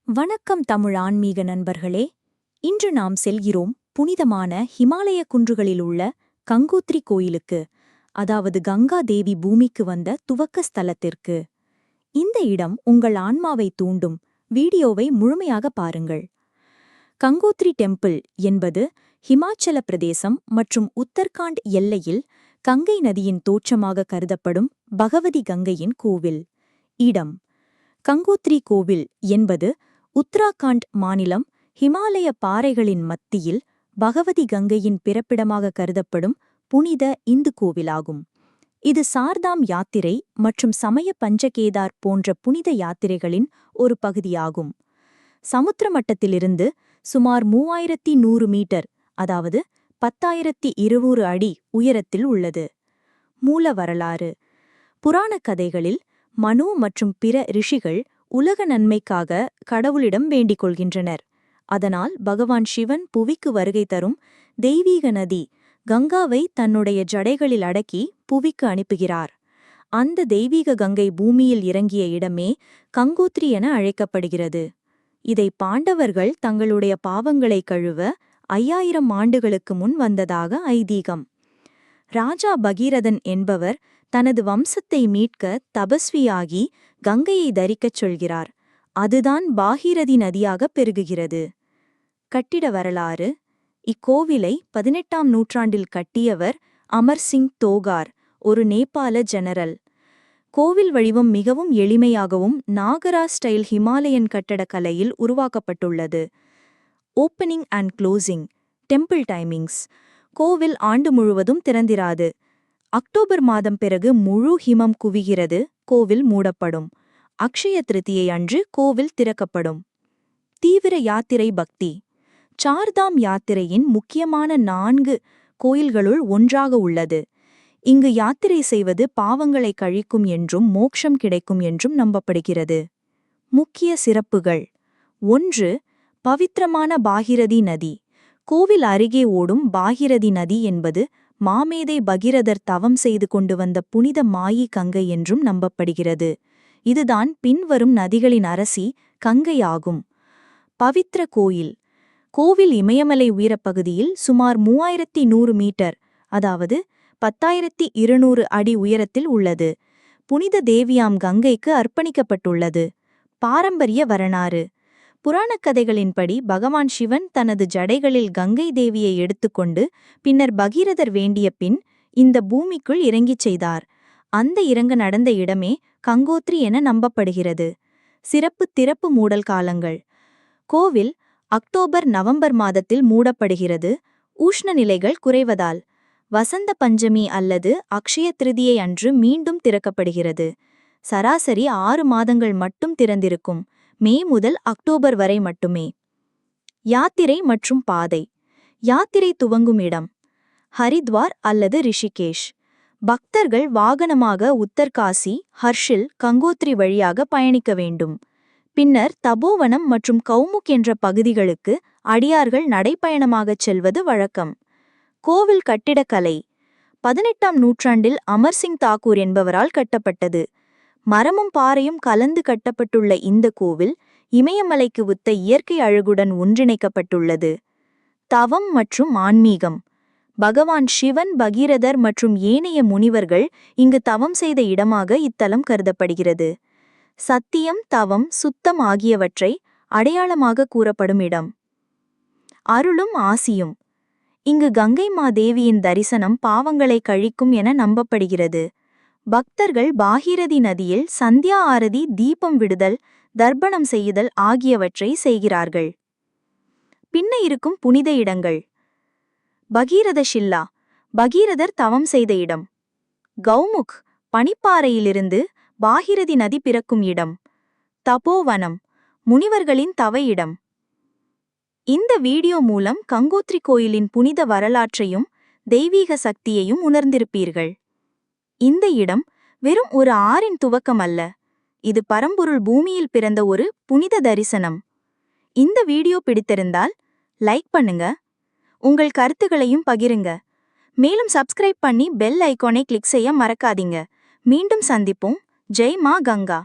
வணக்கம் தமிழ் ஆன்மீக நண்பர்களே. இன்று நாம் செல்கிறோம் புனிதமான ஹிமாலய குன்றுகளில் உள்ள கங்கோத்ரி கோயிலுக்கு, அதாவது கங்கா தேவி பூமிக்கு வந்த துவக்க ஸ்தலத்திற்கு. இந்த இடம் உங்கள் ஆன்மாவை தூண்டும். வீடியோவை முழுமையாக பாருங்கள். கங்கோத்ரி டெம்பிள் என்பது ஹிமாச்சல பிரதேசம் மற்றும் உத்தரகாண்ட் எல்லையில் கங்கை நதியின் தோற்றமாக கருதப்படும் பகவதி கங்கையின் கோவில். இடம்: கங்கோத்ரி கோவில் என்பது உத்தராகண்ட் மாநிலம் ஹிமாலய பாறைகளின் மத்தியில் பகவதி கங்கையின் பிறப்பிடமாக கருதப்படும் புனித இந்து கோவிலாகும். இது சார்தாம் யாத்திரை மற்றும் சமய பஞ்சகேதார் போன்ற புனித யாத்திரைகளின் ஒரு பகுதியாகும். சமுத்திர மட்டத்திலிருந்து சுமார் 3100 மீட்டர், அதாவது 10,200 அடி உயரத்தில் உள்ளது. மூல வரலாறு: புராணக் கதைகளில் மனு மற்றும் பிற ரிஷிகள் உலக நன்மைக்காக கடவுளிடம் வேண்டிக் கொள்கின்றனர். அதனால் பகவான் சிவன் புவிக்கு வருகை தரும் தெய்வீக நதி கங்காவை தன்னுடைய ஜடைகளில் அடக்கி புவிக்கு அனுப்புகிறார். அந்த தெய்வீக கங்கை பூமியில் இறங்கிய இடமே கங்கோத்ரி என அழைக்கப்படுகிறது. இதை பாண்டவர்கள் தங்களுடைய பாவங்களை கழுவ 5000 ஆண்டுகளுக்கு முன் வந்ததாக ஐதீகம். ராஜா பகீரதன் என்பவர் தனது வம்சத்தை மீட்க தபஸ்வியாகி கங்கையை தரிக்கச் சொல்கிறார். அதுதான் பாகீரதி நதியாக பெருகுகிறது. கட்டிட வரலாறு: இக்கோவிலை 18ஆம் நூற்றாண்டில் கட்டியவர் அமர் சிங் தோகார், ஒரு நேபாள ஜெனரல். கோவில் வடிவம் மிகவும் எளிமையாகவும் நாகரா ஸ்டைல் ஹிமாலயன் கட்டடக்கலையில் உருவாக்கப்பட்டுள்ளது. Opening and closing. Temple timings: கோவில் ஆண்டு முழுவதும் திறந்திராது. அக்டோபர் மாதம் பிறகு முழு ஹிமம் குவிகிறது, கோவில் மூடப்படும். அக்ஷய திருதியை அன்று கோவில் திறக்கப்படும். தீவிர யாத்திரை பக்தி: சார்தாம் யாத்திரையின் முக்கியமான 4 கோயில்களுள் ஒன்றாக உள்ளது. இங்கு யாத்திரை செய்வது பாவங்களை கழிக்கும் என்றும் மோட்சம் கிடைக்கும் என்றும் நம்பப்படுகிறது. முக்கிய சிறப்புகள்: 1. பவித்திரமான பாகீரதி நதி. கோவில் அருகே ஓடும் பாகீரதி நதி என்பது மாமேதை பகீரதர் தவம் செய்து கொண்டு வந்த புனித மாயி கங்கை என்றும் நம்பப்படுகிறது. இதுதான் பின்வரும் நதிகளின் அரசி கங்கை ஆகும். பவித்ர கோயில்: கோவில் இமயமலை உயரப்பகுதியில் சுமார் 3100 மீட்டர், அதாவது 10,200 அடி உயரத்தில் உள்ளது. புனித தேவியாம் கங்கைக்கு அர்ப்பணிக்கப்பட்டுள்ளது. பாரம்பரிய வரலாறு: புராணக் கதைகளின்படி பகவான் சிவன் தனது ஜடைகளில் கங்கை தேவியை எடுத்துக்கொண்டு பின்னர் பகீரதர் வேண்டிய பின் இந்த பூமிக்குள் இறங்கிச் செய்தார். அந்த இறங்க நடந்த இடமே கங்கோத்ரி என நம்பப்படுகிறது. சிறப்பு திறப்பு மூடல் காலங்கள்: கோவில் அக்டோபர்-நவம்பர் மாதத்தில் மூடப்படுகிறது, உஷ்ண நிலைகள் குறைவதால். வசந்த பஞ்சமி அல்லது அக்ஷய திருதியை அன்று மீண்டும் திறக்கப்படுகிறது. சராசரி 6 மாதங்கள் மட்டும் திறந்திருக்கும், மே முதல் அக்டோபர் வரை மட்டுமே. யாத்திரை மற்றும் பாதை: யாத்திரை துவங்கும் இடம் ஹரித்வார் அல்லது ரிஷிகேஷ். பக்தர்கள் வாகனமாக உத்தர்காசி, ஹர்ஷில், கங்கோத்ரி வழியாக பயணிக்க வேண்டும். பின்னர் தபோவனம் மற்றும் கௌமுக் என்ற பகுதிகளுக்கு அடியார்கள் நடைப்பயணமாகச் செல்வது வழக்கம். கோவில் கட்டிடக்கலை: 18ஆம் நூற்றாண்டில் அமர் சிங் தாக்கூர் என்பவரால் கட்டப்பட்டது. மரமும் பாறையும் கலந்து கட்டப்பட்டுள்ள இந்த கோவில் இமயமலைக்கு ஒத்த இயற்கை அழகுடன் ஒன்றிணைக்கப்பட்டுள்ளது. தவம் மற்றும் ஆன்மீகம்: பகவான் சிவன், பகீரதர் மற்றும் ஏனைய முனிவர்கள் இங்கு தவம் செய்த இடமாக இத்தலம் கருதப்படுகிறது. சத்தியம், தவம், சுத்தம் ஆகியவற்றை அடையாளமாக கூறப்படும் இடம். அருளும் ஆசியும்: இங்கு கங்கை மாதேவியின் தரிசனம் பாவங்களை கழிக்கும் என நம்பப்படுகிறது. பக்தர்கள் பாகீரதி நதியில் சந்தியா ஆரதி, தீபம் விடுதல், தர்ப்பணம் செய்யுதல் ஆகியவற்றை செய்கிறார்கள். பின்ன இருக்கும் புனித இடங்கள்: பகீரத ஷில்லா, பகீரதர் தவம் செய்த இடம். கௌமுக், பனிப்பாறையிலிருந்து பாகீரதி நதி பிறக்கும் இடம். தபோவனம், முனிவர்களின் தவ இடம். இந்த வீடியோ மூலம் கங்கோத்ரி கோயிலின் புனித வரலாற்றையும் தெய்வீக சக்தியையும் உணர்ந்திருப்பீர்கள். இந்த இடம் வெறும் ஒரு ஆறின் துவக்கம் அல்ல, இது பரம்பொருள் பூமியில் பிறந்த ஒரு புனித தரிசனம். இந்த வீடியோ பிடித்திருந்தால் லைக் பண்ணுங்க, உங்கள் கருத்துகளையும் பகிருங்க. மேலும் சப்ஸ்கிரைப் பண்ணி பெல் ஐகானை கிளிக் செய்ய மறக்காதீங்க. மீண்டும் சந்திப்போம். ஜெய் மா கங்கா.